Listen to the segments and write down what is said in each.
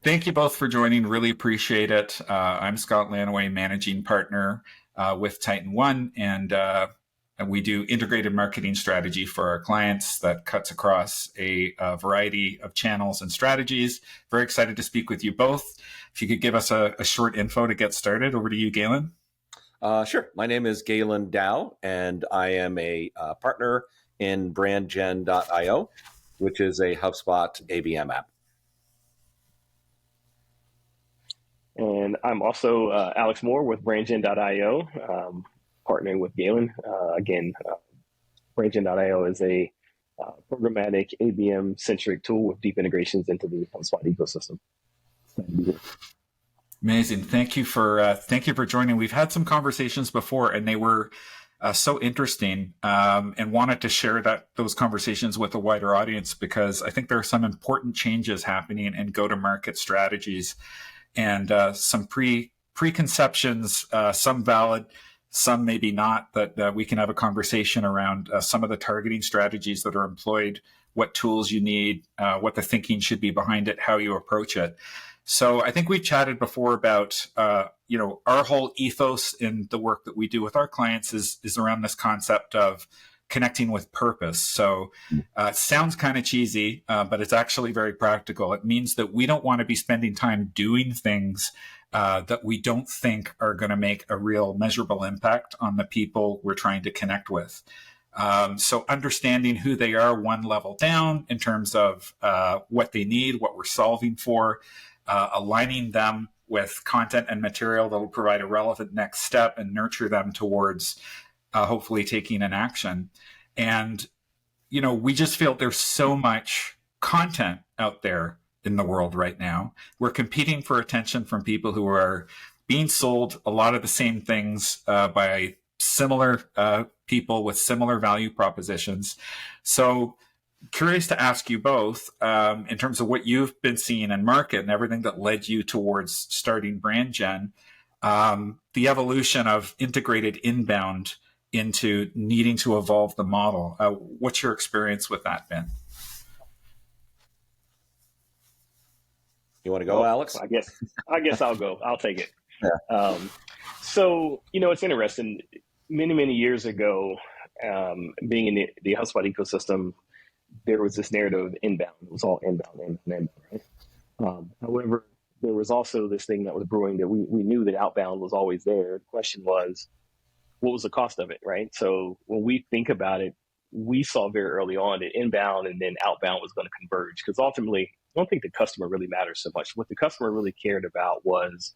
Thank you both for joining. Really appreciate it. I'm Scott Lanaway, managing partner with Titan One, and we do integrated marketing strategy for our clients that cuts across a variety of channels and strategies. Very excited to speak with you both. If you could give us a short info to get started. Over to you, Galen. Sure. My name is Galen Dow, and I am a partner in BrandGen.io, which is a HubSpot ABM app. And I'm also Alex Moore with BrandGen.io, partnering with Galen. BrandGen.io is a programmatic ABM-centric tool with deep integrations into the HubSpot ecosystem. Amazing. Thank you for joining. We've had some conversations before, and they were so interesting, and wanted to share those conversations with a wider audience because I think there are some important changes happening in go-to-market strategies. And some preconceptions, some valid, some maybe not, that we can have a conversation around some of the targeting strategies that are employed, what tools you need, what the thinking should be behind it, how you approach it. So I think we chatted before about, our whole ethos in the work that we do with our clients is around this concept of connecting with purpose. So it sounds kind of cheesy, but it's actually very practical. It means that we don't want to be spending time doing things that we don't think are going to make a real measurable impact on the people we're trying to connect with. So understanding who they are one level down in terms of what they need, what we're solving for, aligning them with content and material that will provide a relevant next step and nurture them towards hopefully taking an action. And, we just feel there's so much content out there in the world right now. We're competing for attention from people who are being sold a lot of the same things by similar people with similar value propositions. So curious to ask you both, in terms of what you've been seeing in market and everything that led you towards starting BrandGen, the evolution of integrated inbound into needing to evolve the model. What's your experience with that been? You want to go, Alex? I guess I'll go. I'll take it. Yeah. So, it's interesting. Many years ago, being in the HubSpot ecosystem, there was this narrative of inbound. It was all inbound, right? However, there was also this thing that was brewing that we knew that outbound was always there. The question was, what was the cost of it, right? So when we think about it, we saw very early on that inbound and then outbound was going to converge, because ultimately, I don't think the customer really matters so much. What the customer really cared about was,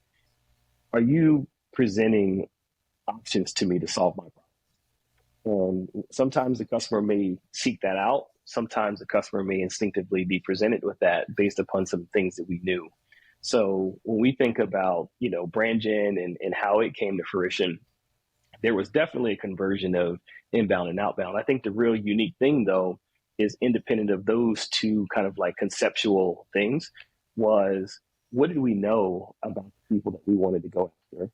are you presenting options to me to solve my problem? And sometimes the customer may seek that out. Sometimes the customer may instinctively be presented with that based upon some things that we knew. So when we think about, BrandGen and how it came to fruition, there was definitely a conversion of inbound and outbound. I think the real unique thing, though, is independent of those two kind of like conceptual things, was what did we know about the people that we wanted to go after?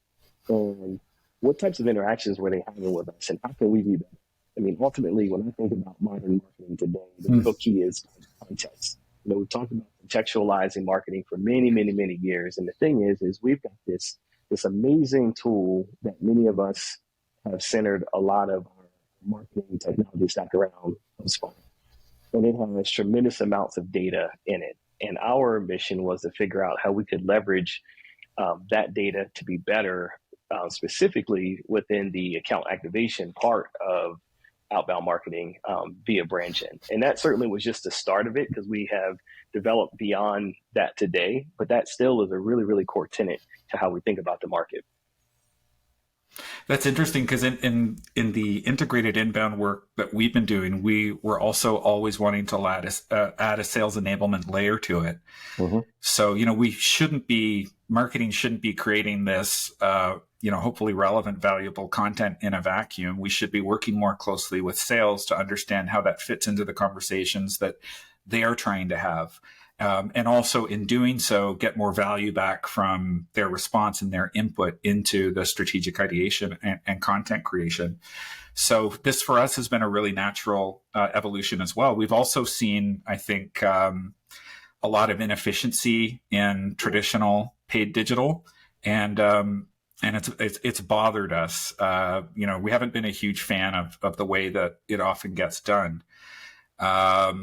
And what types of interactions were they having with us? And how can we be better? I mean, ultimately, when I think about modern marketing today, the real key is context. We've talked about contextualizing marketing for many years. And the thing is we've got this amazing tool that many of us have centered a lot of our marketing technology stack around HubSpot. And it has tremendous amounts of data in it. And our mission was to figure out how we could leverage that data to be better, specifically within the account activation part of outbound marketing via BrandGen. And that certainly was just the start of it, because we have developed beyond that today, but that still is a really core tenet to how we think about the market. That's interesting, because in the integrated inbound work that we've been doing, we were also always wanting to add a sales enablement layer to it. Mm-hmm. So, marketing shouldn't be creating this, hopefully relevant, valuable content in a vacuum. We should be working more closely with sales to understand how that fits into the conversations that they are trying to have. And also in doing so, get more value back from their response and their input into the strategic ideation and content creation. So this for us has been a really natural evolution as well. We've also seen, I think, a a lot of inefficiency in traditional paid digital, and it's bothered us. We haven't been a huge fan of the way that it often gets done. A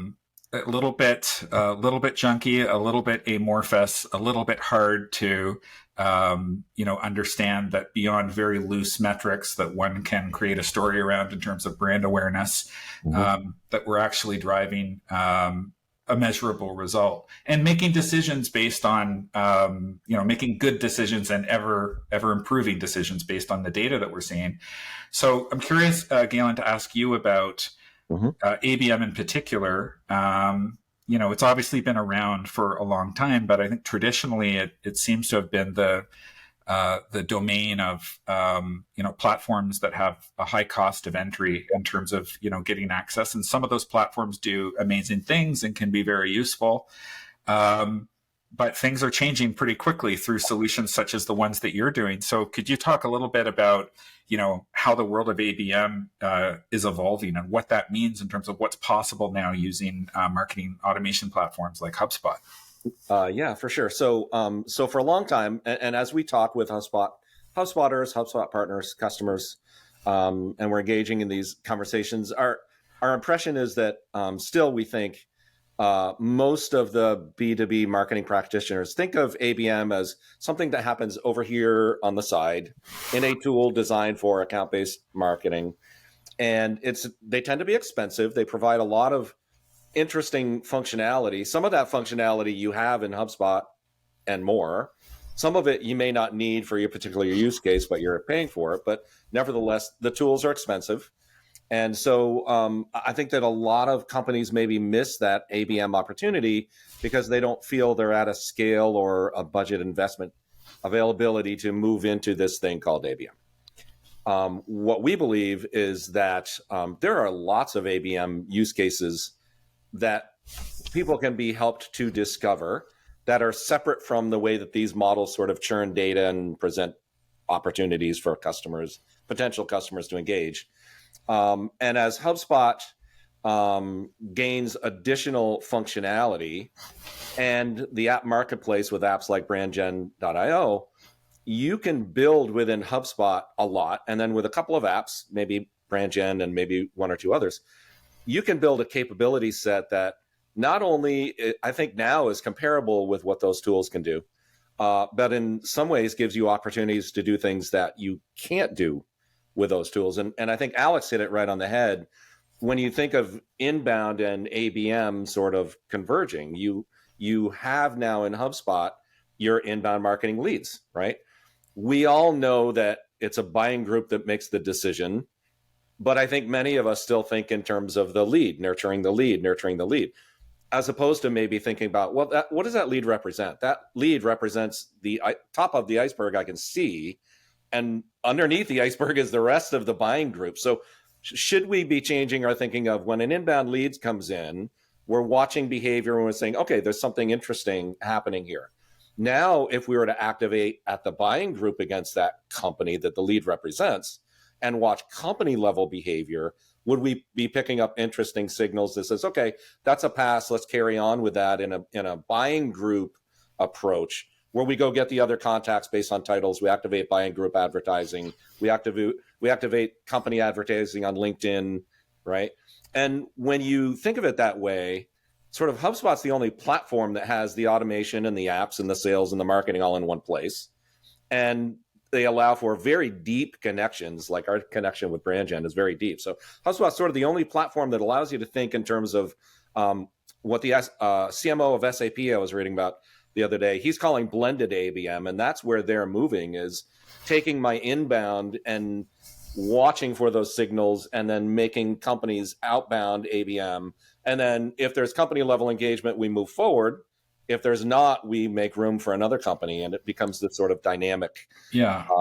little bit junky, a little bit amorphous, a little bit hard to understand that beyond very loose metrics that one can create a story around in terms of brand awareness, that we're actually driving a measurable result and making decisions based on, making good decisions and ever improving decisions based on the data that we're seeing. So I'm curious, Galen, to ask you about ABM in particular. It's obviously been around for a long time, but I think traditionally it seems to have been the domain of platforms that have a high cost of entry in terms of getting access. And some of those platforms do amazing things and can be very useful. But things are changing pretty quickly through solutions such as the ones that you're doing. So could you talk a little bit about how the world of ABM is evolving and what that means in terms of what's possible now using marketing automation platforms like HubSpot? Yeah, for sure. So for a long time, and as we talk with HubSpotters, HubSpot partners, customers, and we're engaging in these conversations, our impression is that still we think most of the B2B marketing practitioners think of ABM as something that happens over here on the side in a tool designed for account-based marketing. And they tend to be expensive. They provide a lot of interesting functionality. Some of that functionality you have in HubSpot and more. Some of it you may not need for your particular use case, but you're paying for it. But nevertheless, the tools are expensive. And so I think that a lot of companies maybe miss that ABM opportunity because they don't feel they're at a scale or a budget investment availability to move into this thing called ABM. What we believe is that there are lots of ABM use cases that people can be helped to discover that are separate from the way that these models sort of churn data and present opportunities for potential customers to engage. And as HubSpot gains additional functionality and the app marketplace with apps like BrandGen.io, you can build within HubSpot a lot. And then with a couple of apps, maybe BrandGen and maybe one or two others, you can build a capability set that not only I think now is comparable with what those tools can do, but in some ways gives you opportunities to do things that you can't do with those tools. And I think Alex hit it right on the head. When you think of inbound and ABM sort of converging, you have now in HubSpot your inbound marketing leads, right? We all know that it's a buying group that makes the decision, but I think many of us still think in terms of the lead, nurturing the lead, as opposed to maybe thinking about, well, what does that lead represent? That lead represents the top of the iceberg I can see, and underneath the iceberg is the rest of the buying group. So should we be changing our thinking of when an inbound lead comes in, we're watching behavior and we're saying, okay, there's something interesting happening here. Now, if we were to activate at the buying group against that company that the lead represents and watch company level behavior, would we be picking up interesting signals that says, okay, that's a pass, let's carry on with that in a buying group approach, where we go get the other contacts based on titles, we activate buying group advertising, we activate company advertising on LinkedIn, right? And when you think of it that way, sort of HubSpot's the only platform that has the automation and the apps and the sales and the marketing all in one place. And they allow for very deep connections, like our connection with BrandGen is very deep. So HubSpot's sort of the only platform that allows you to think in terms of what the CMO of SAP I was reading about the other day, he's calling blended ABM, and that's where they're moving, is taking my inbound and watching for those signals and then making companies outbound ABM. And then if there's company level engagement, we move forward. If there's not, we make room for another company, and it becomes this sort of dynamic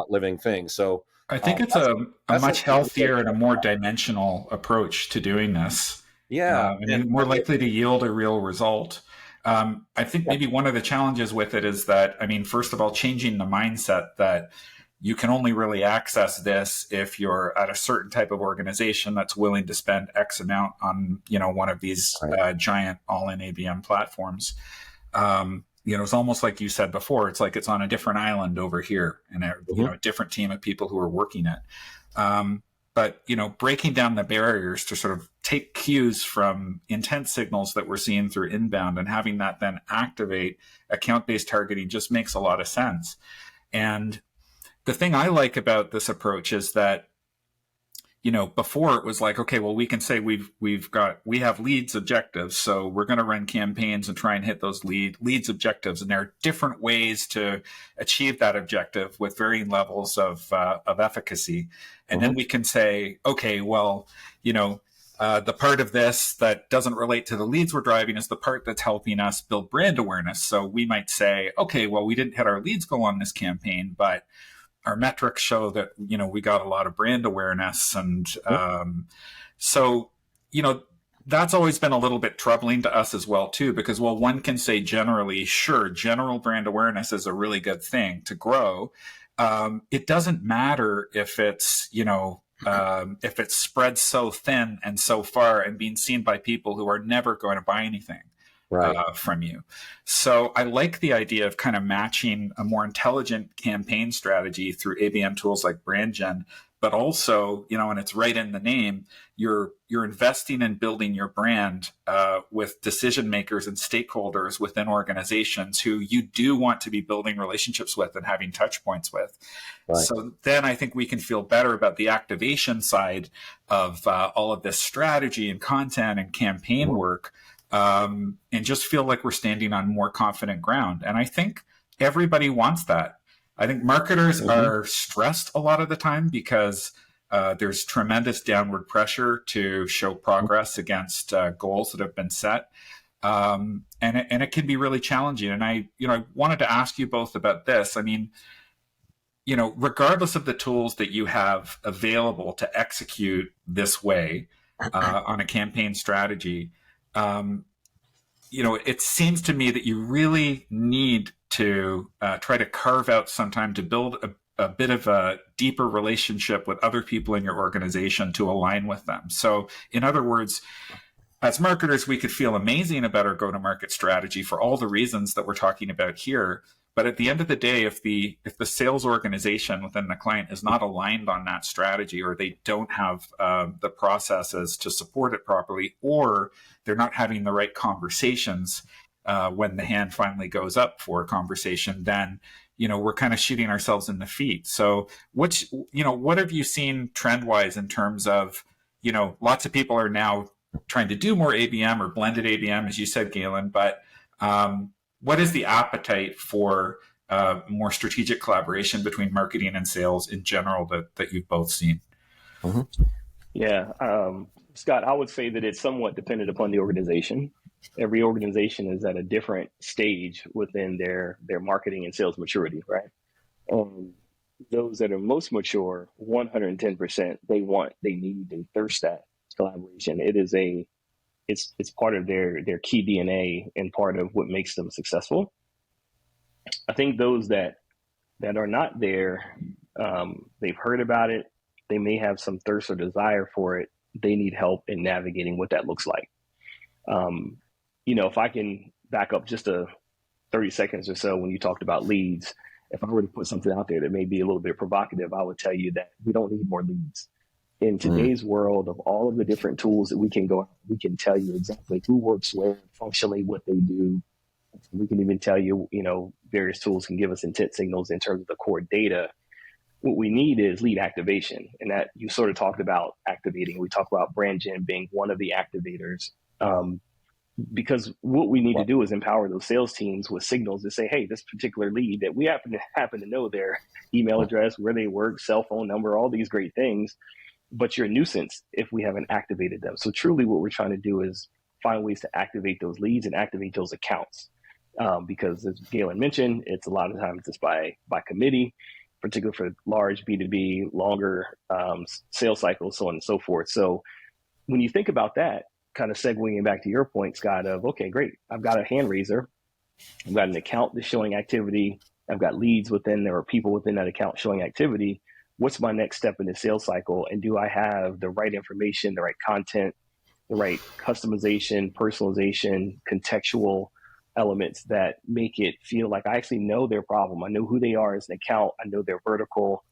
living thing. So I think it's a much healthier and a more dimensional approach to doing this. Yeah. And more likely to yield a real result. I think maybe one of the challenges with it is that, first of all, changing the mindset that you can only really access this if you're at a certain type of organization that's willing to spend X amount on, one of these giant all-in ABM platforms. It's almost like you said before, it's like it's on a different island over here and a different team of people who are working it. But breaking down the barriers to sort of take cues from intent signals that we're seeing through inbound and having that then activate account-based targeting just makes a lot of sense. And the thing I like about this approach is that, before it was like, okay, well, we can say we have leads objectives, so we're going to run campaigns and try and hit those leads objectives, and there are different ways to achieve that objective with varying levels of efficacy. And then we can say, okay, well, the part of this that doesn't relate to the leads we're driving is the part that's helping us build brand awareness. So we might say, okay, well, we didn't hit our leads goal on this campaign, but our metrics show that, we got a lot of brand awareness. And so, that's always been a little bit troubling to us as well, too, because, well, one can say generally, sure, general brand awareness is a really good thing to grow. It doesn't matter if it's, if it's spread so thin and so far and being seen by people who are never going to buy anything. From you. So I like the idea of kind of matching a more intelligent campaign strategy through ABM tools like BrandGen, but also, and it's right in the name, you're investing in building your brand with decision makers and stakeholders within organizations who you do want to be building relationships with and having touch points with. So then I think we can feel better about the activation side of all of this strategy and content and campaign work. And just feel like we're standing on more confident ground. And I think everybody wants that. I think marketers are stressed a lot of the time because there's tremendous downward pressure to show progress against goals that have been set. And it can be really challenging. And I wanted to ask you both about this. I mean, regardless of the tools that you have available to execute this way on a campaign strategy, it seems to me that you really need to try to carve out some time to build a bit of a deeper relationship with other people in your organization to align with them. So in other words, as marketers, we could feel amazing about our go-to-market strategy for all the reasons that we're talking about here. But at the end of the day, if the sales organization within the client is not aligned on that strategy, or they don't have the processes to support it properly, or they're not having the right conversations when the hand finally goes up for a conversation, then we're kind of shooting ourselves in the feet. So what have you seen trend-wise in terms of, lots of people are now trying to do more ABM or blended ABM, as you said, Galen, but what is the appetite for more strategic collaboration between marketing and sales in general that you've both seen? Yeah, Scott, I would say that it's somewhat dependent upon the organization. Every organization is at a different stage within their marketing and sales maturity, right? And those that are most mature, 110%, they need, they thirst that collaboration. It's part of their key DNA and part of what makes them successful. I think those that are not there, they've heard about it. They may have some thirst or desire for it. They need help in navigating what that looks like. If I can back up just 30 seconds or so when you talked about leads, if I were to put something out there that may be a little bit provocative, I would tell you that we don't need more leads. In today's world of all of the different tools that we can we can tell you exactly who works where, functionally what they do. We can even tell you, various tools can give us intent signals in terms of the core data. What we need is lead activation. And that you sort of talked about activating. We talk about BrandGen being one of the activators. Because what we need to do is empower those sales teams with signals to say, hey, this particular lead that we happen to know their email address, where they work, cell phone number, all these great things, but you're a nuisance if we haven't activated them. So truly what we're trying to do is find ways to activate those leads and activate those accounts. Because as Galen mentioned, it's a lot of times it's by committee, particularly for large B2B, longer sales cycles, so on and so forth. So when you think about that, kind of segueing back to your point, Scott, of, okay, great. I've got a hand raiser. I've got an account that's showing activity. I've got leads within there or people within that account showing activity. What's my next step in the sales cycle? And do I have the right information, the right content, the right customization, personalization, contextual elements that make it feel like I actually know their problem. I know who they are as an account. I know their vertical.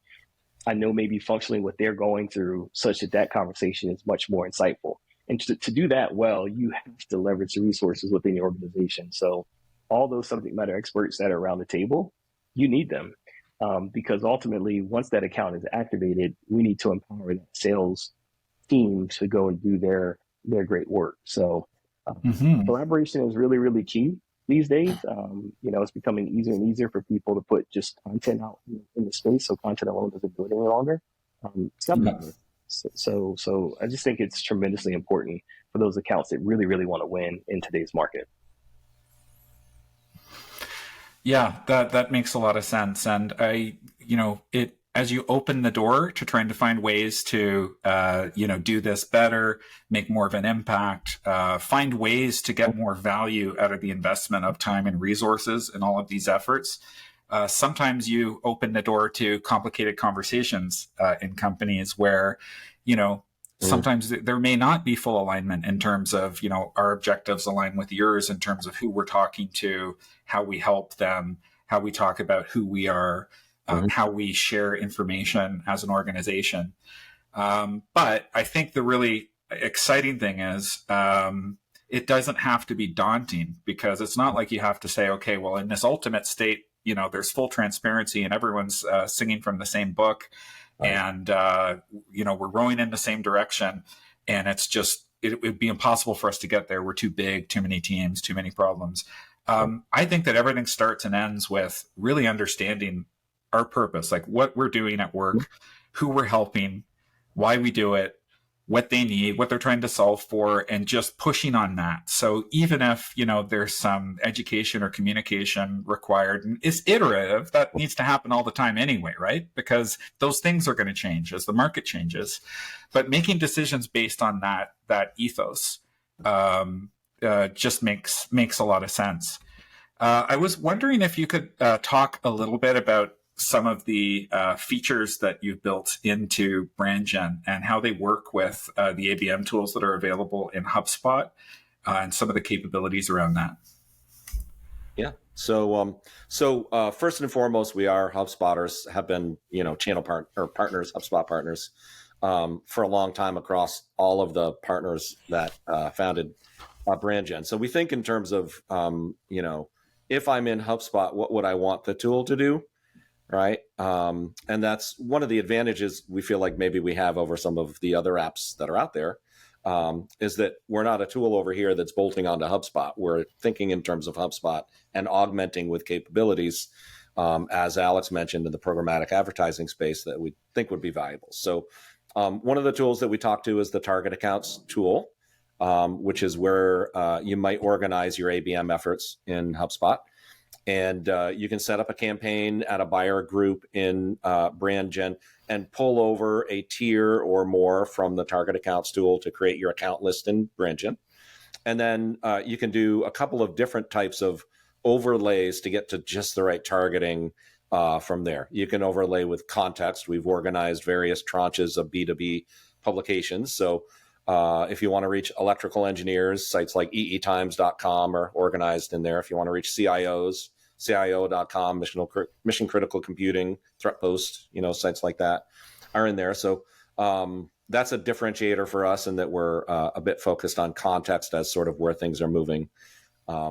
I know maybe functionally what they're going through, such that that conversation is much more insightful. And to do that well, you have to leverage the resources within your organization. So all those subject matter experts that are around the table, you need them. Because ultimately, once that account is activated, we need to empower that sales team to go and do their great work. So collaboration is really, really key these days. It's becoming easier and easier for people to put just content out in the space. So content alone doesn't do it any longer. It's not better. So I just think it's tremendously important for those accounts that really, really want to win in today's market. Yeah, that makes a lot of sense. And as you open the door to trying to find ways to, do this better, make more of an impact, find ways to get more value out of the investment of time and resources in all of these efforts. Sometimes you open the door to complicated conversations in companies where, sometimes there may not be full alignment in terms of, our objectives align with yours in terms of who we're talking to, how we help them, how we talk about who we are, how we share information as an organization. But I think the really exciting thing is it doesn't have to be daunting, because it's not like you have to say, okay, well, in this ultimate state, there's full transparency and everyone's singing from the same book. Right. And, we're rowing in the same direction, and it would be impossible for us to get there. We're too big, too many teams, too many problems. I think that everything starts and ends with really understanding our purpose, like what we're doing at work, who we're helping, why we do it, what they need, what they're trying to solve for, and just pushing on that. So even if, there's some education or communication required, and it's iterative, that needs to happen all the time anyway, right? Because those things are going to change as the market changes. But making decisions based on that ethos just makes a lot of sense. I was wondering if you could talk a little bit about some of the features that you've built into BrandGen and how they work with the ABM tools that are available in HubSpot and some of the capabilities around that. Yeah. So first and foremost, we are HubSpotters, have been, channel partners, HubSpot partners for a long time across all of the partners that founded BrandGen. So we think in terms of, if I'm in HubSpot, what would I want the tool to do? Right. And that's one of the advantages we feel like maybe we have over some of the other apps that are out there, is that we're not a tool over here that's bolting onto HubSpot. We're thinking in terms of HubSpot and augmenting with capabilities, as Alex mentioned, in the programmatic advertising space that we think would be valuable. So one of the tools that we talk to is the target accounts tool, which is where you might organize your ABM efforts in HubSpot. And you can set up a campaign at a buyer group in BrandGen and pull over a tier or more from the target accounts tool to create your account list in BrandGen. And then you can do a couple of different types of overlays to get to just the right targeting from there. You can overlay with context. We've organized various tranches of B2B publications. So if you want to reach electrical engineers, sites like eetimes.com are organized in there. If you want to reach CIOs, CIO.com, mission critical computing, threat post, sites like that are in there. So that's a differentiator for us in that we're a bit focused on context as sort of where things are moving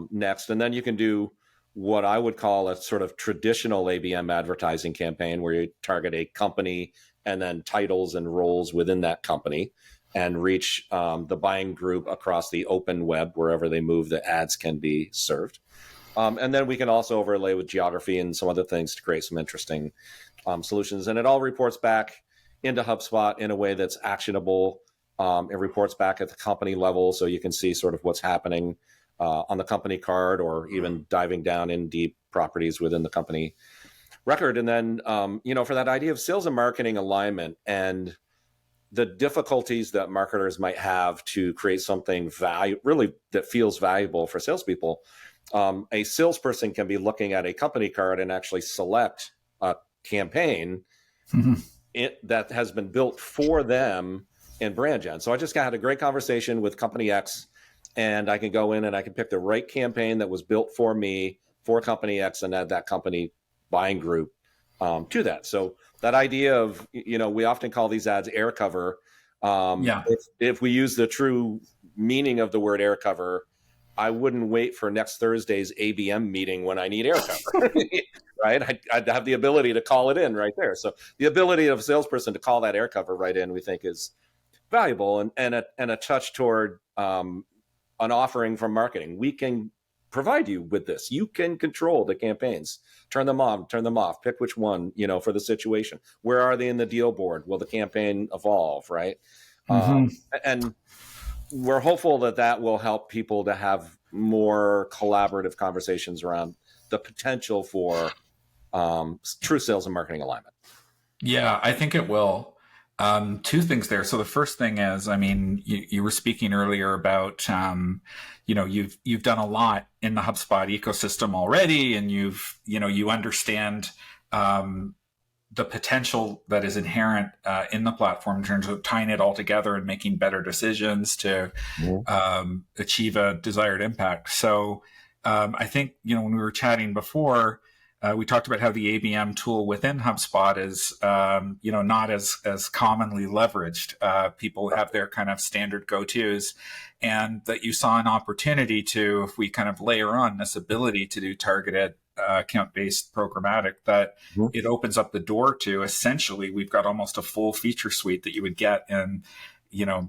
next. And then you can do what I would call a sort of traditional ABM advertising campaign where you target a company and then titles and roles within that company and reach the buying group across the open web, wherever they move, the ads can be served. And then we can also overlay with geography and some other things to create some interesting solutions. And it all reports back into HubSpot in a way that's actionable. It reports back at the company level, so you can see sort of what's happening on the company card, or even diving down in deep properties within the company record. And then, for that idea of sales and marketing alignment and the difficulties that marketers might have to create something really that feels valuable for salespeople, a salesperson can be looking at a company card and actually select a campaign that has been built for them in BrandGen. So I just had a great conversation with Company X, and I can go in and I can pick the right campaign that was built for me for company X and add that company buying group to that. So that idea of, we often call these ads air cover. Yeah. If we use the true meaning of the word air cover, I wouldn't wait for next Thursday's ABM meeting when I need air cover, right? I'd have the ability to call it in right there. So the ability of a salesperson to call that air cover right in, we think is valuable and a touch toward an offering from marketing. We can provide you with this. You can control the campaigns, turn them on, turn them off, pick which one, for the situation. Where are they in the deal board? Will the campaign evolve, right? Mm-hmm. And we're hopeful that will help people to have more collaborative conversations around the potential for true sales and marketing alignment. Yeah, I think it will. Two things there. So the first thing is, you were speaking earlier about, you've done a lot in the HubSpot ecosystem already, and you understand the potential that is inherent in the platform in terms of tying it all together and making better decisions to achieve a desired impact. So I think, when we were chatting before, we talked about how the ABM tool within HubSpot is, not as commonly leveraged. People have their kind of standard go-tos, and that you saw an opportunity to, if we kind of layer on this ability to do targeted account-based programmatic, that it opens up the door to, essentially, we've got almost a full feature suite that you would get in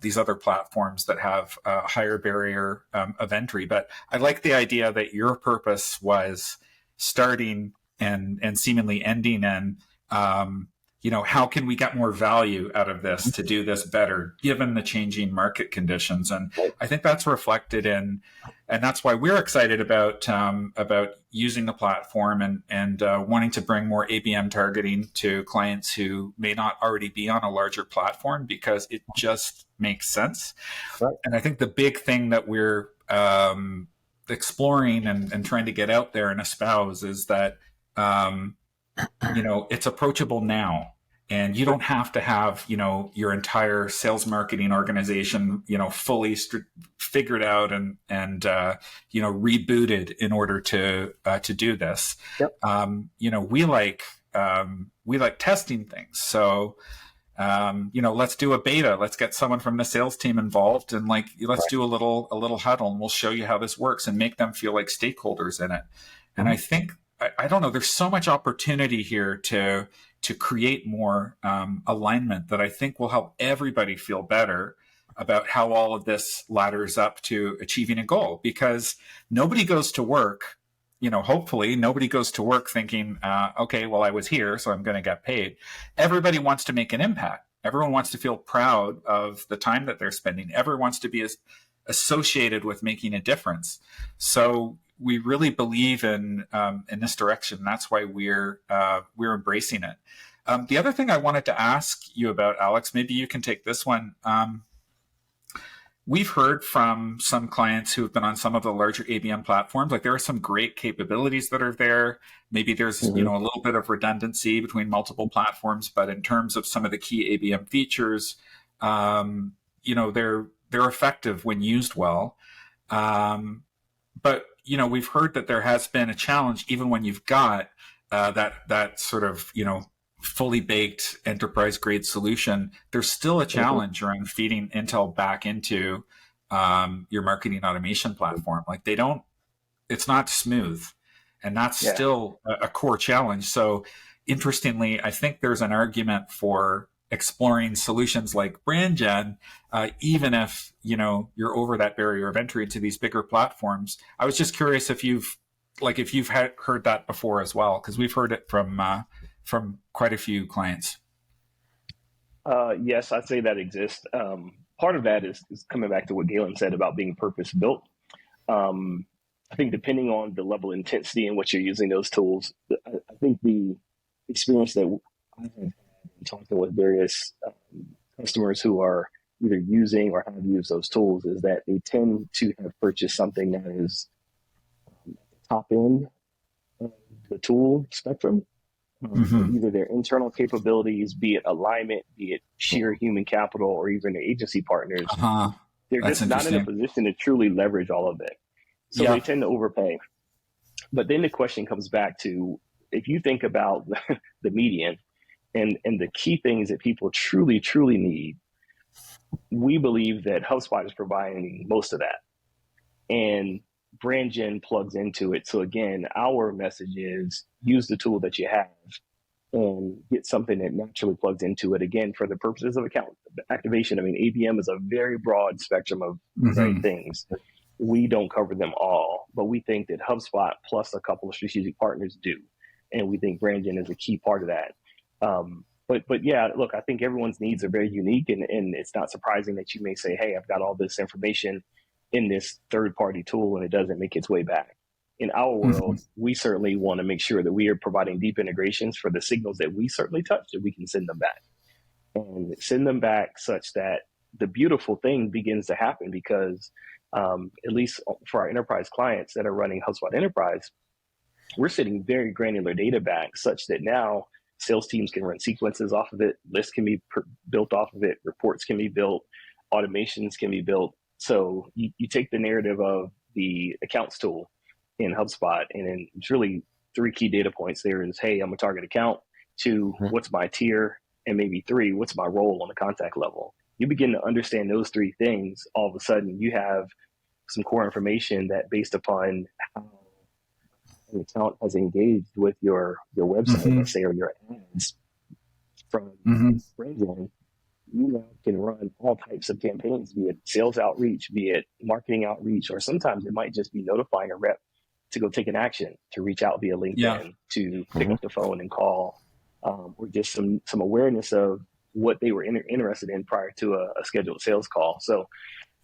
these other platforms that have a higher barrier of entry. But I like the idea that your purpose was starting and seemingly ending in, how can we get more value out of this to do this better, given the changing market conditions? And I think that's reflected in, and that's why we're excited about using the platform and wanting to bring more ABM targeting to clients who may not already be on a larger platform, because it just makes sense. Right. And I think the big thing that we're exploring and trying to get out there and espouse is that, it's approachable now, and you don't have to have, your entire sales marketing organization, fully figured out and rebooted in order to do this. Yep. We like testing things. So, let's do a beta. Let's get someone from the sales team involved, and let's do a little huddle, and we'll show you how this works and make them feel like stakeholders in it. And I think, I don't know, there's so much opportunity here to create more alignment that I think will help everybody feel better about how all of this ladders up to achieving a goal, because nobody goes to work, hopefully nobody goes to work thinking, okay, well, I was here, so I'm going to get paid. Everybody wants to make an impact. Everyone wants to feel proud of the time that they're spending. Everyone wants to be associated with making a difference. So we really believe in this direction. That's why we're embracing it. The other thing I wanted to ask you about, Alex, maybe you can take this one. We've heard from some clients who have been on some of the larger ABM platforms, there are some great capabilities that are there. Maybe there's a little bit of redundancy between multiple platforms, but in terms of some of the key ABM features, they're effective when used well. But we've heard that there has been a challenge, even when you've got that sort of fully baked enterprise grade solution. There's still a challenge around feeding Intel back into your marketing automation platform. It's not smooth, and that's still a core challenge. So interestingly, I think there's an argument for exploring solutions like BrandGen, even if you're over that barrier of entry into these bigger platforms. I was just curious if you've heard that before as well, because we've heard it from quite a few clients. Yes, I'd say that exists. Part of that is coming back to what Galen said about being purpose built. I think depending on the level of intensity in which you're using those tools, I think the experience that I have had talking with various customers who are either using or have used those tools is that they tend to have purchased something that is at the top end of the tool spectrum. Either their internal capabilities, be it alignment, be it sheer human capital, or even their agency partners. They're That's just not in a interesting. position to truly leverage all of it. So Yeah. they tend to overpay. But then the question comes back to, if you think about the median and the key things that people truly, truly need, we believe that HubSpot is providing most of that. And BrandGen plugs into it. So again, our message is use the tool that you have and get something that naturally plugs into it. Again, for the purposes of account activation, I mean, ABM is a very broad spectrum of Hmm. things. We don't cover them all, but we think that HubSpot plus a couple of strategic partners do. And we think BrandGen is a key part of that. But yeah, look, I think everyone's needs are very unique, and it's not surprising that you may say, hey, I've got all this information in this third party tool and it doesn't make its way back. In our Hmm. world, we certainly want to make sure that we are providing deep integrations for the signals that we certainly touch, that we can send them back and send them back such that the beautiful thing begins to happen, because at least for our enterprise clients that are running HubSpot Enterprise, we're sending very granular data back such that now sales teams can run sequences off of it, lists can be built off of it, reports can be built, automations can be built. So you take the narrative of the accounts tool in HubSpot, and then it's really three key data points. There is, hey, I'm a target account. Two, what's my tier? And maybe three, what's my role on the contact level? You begin to understand those three things. All of a sudden, you have some core information that, based upon how an account has engaged with your website, Hmm. let's say, or your ads from Hmm. BrandGen, you now can run all types of campaigns, be it sales outreach, be it marketing outreach, or sometimes it might just be notifying a rep to go take an action, to reach out via Yeah. LinkedIn, to pick up the phone and call, or just some awareness of what they were interested in prior to a scheduled sales call. So,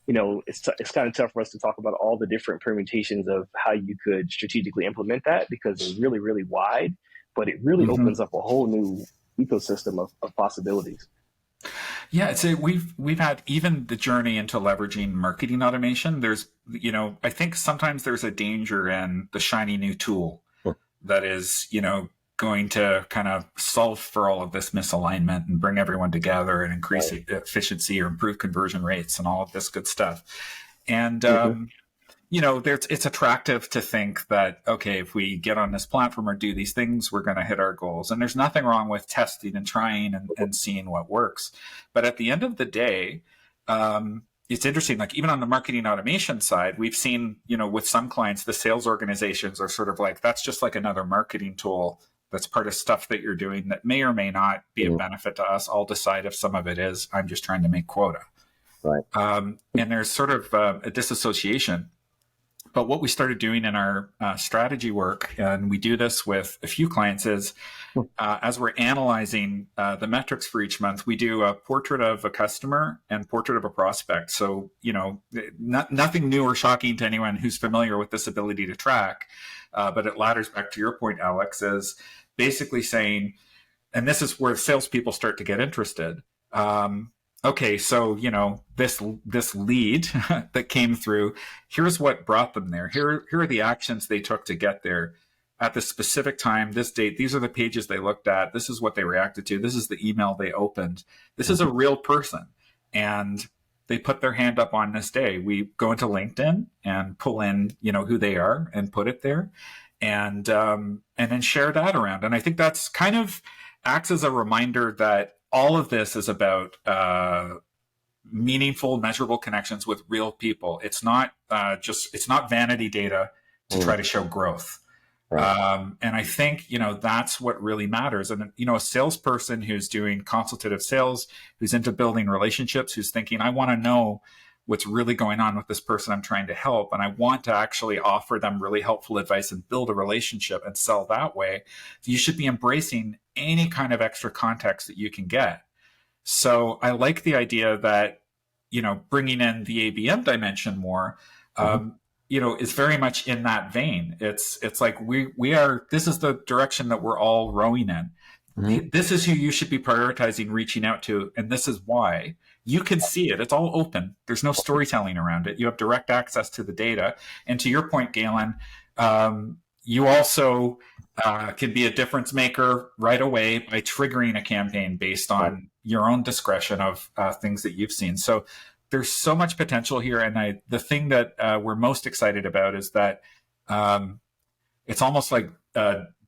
it's kind of tough for us to talk about all the different permutations of how you could strategically implement that, because they're really, really wide, but it really Hmm. opens up a whole new ecosystem of possibilities. Yeah, we've had even the journey into leveraging marketing automation. There's, I think sometimes there's a danger in the shiny new tool that is, going to kind of solve for all of this misalignment and bring everyone together and increase Right. efficiency or improve conversion rates and all of this good stuff. And Mm-hmm. it's attractive to think that, okay, if we get on this platform or do these things, we're going to hit our goals. And there's nothing wrong with testing and trying and seeing what works. But at the end of the day, it's interesting, like even on the marketing automation side, we've seen, with some clients, the sales organizations are sort of like, that's just like another marketing tool. That's part of stuff that you're doing that may or may not be a benefit to us. I'll decide if some of it is. I'm just trying to make quota. Right. And there's sort of a disassociation. But what we started doing in our strategy work, and we do this with a few clients, is as we're analyzing the metrics for each month, we do a portrait of a customer and portrait of a prospect. So, nothing new or shocking to anyone who's familiar with this ability to track. But it ladders back to your point, Alex, is basically saying, and this is where salespeople start to get interested. Okay, so this lead that came through, here's what brought them there. Here are the actions they took to get there at this specific time, this date. These are the pages they looked at. This is what they reacted to. This is the email they opened. This is a real person, and they put their hand up on this day. We go into LinkedIn and pull in who they are and put it there, and then share that around. And I think that's kind of acts as a reminder that all of this is about meaningful, measurable connections with real people. It's not it's not vanity data to try to show growth. Right. And I think, that's what really matters. And, a salesperson who's doing consultative sales, who's into building relationships, who's thinking, I want to know what's really going on with this person I'm trying to help. And I want to actually offer them really helpful advice and build a relationship and sell that way. You should be embracing any kind of extra context that you can get. So I like the idea that, bringing in the ABM dimension more, is very much in that vein. It's like we are, this is the direction that we're all rowing in. This is who you should be prioritizing reaching out to, and this is why. You can see it. It's all open. There's no storytelling around it. You have direct access to the data. And to your point, Galen, you also can be a difference maker right away by triggering a campaign based on your own discretion of things that you've seen. So there's so much potential here. And the thing that we're most excited about is that it's almost like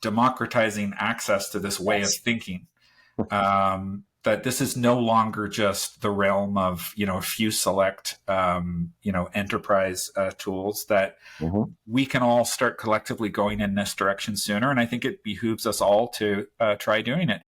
democratizing access to this way of thinking. That this is no longer just the realm of, a few select, enterprise tools, that we can all start collectively going in this direction sooner. And I think it behooves us all to try doing it.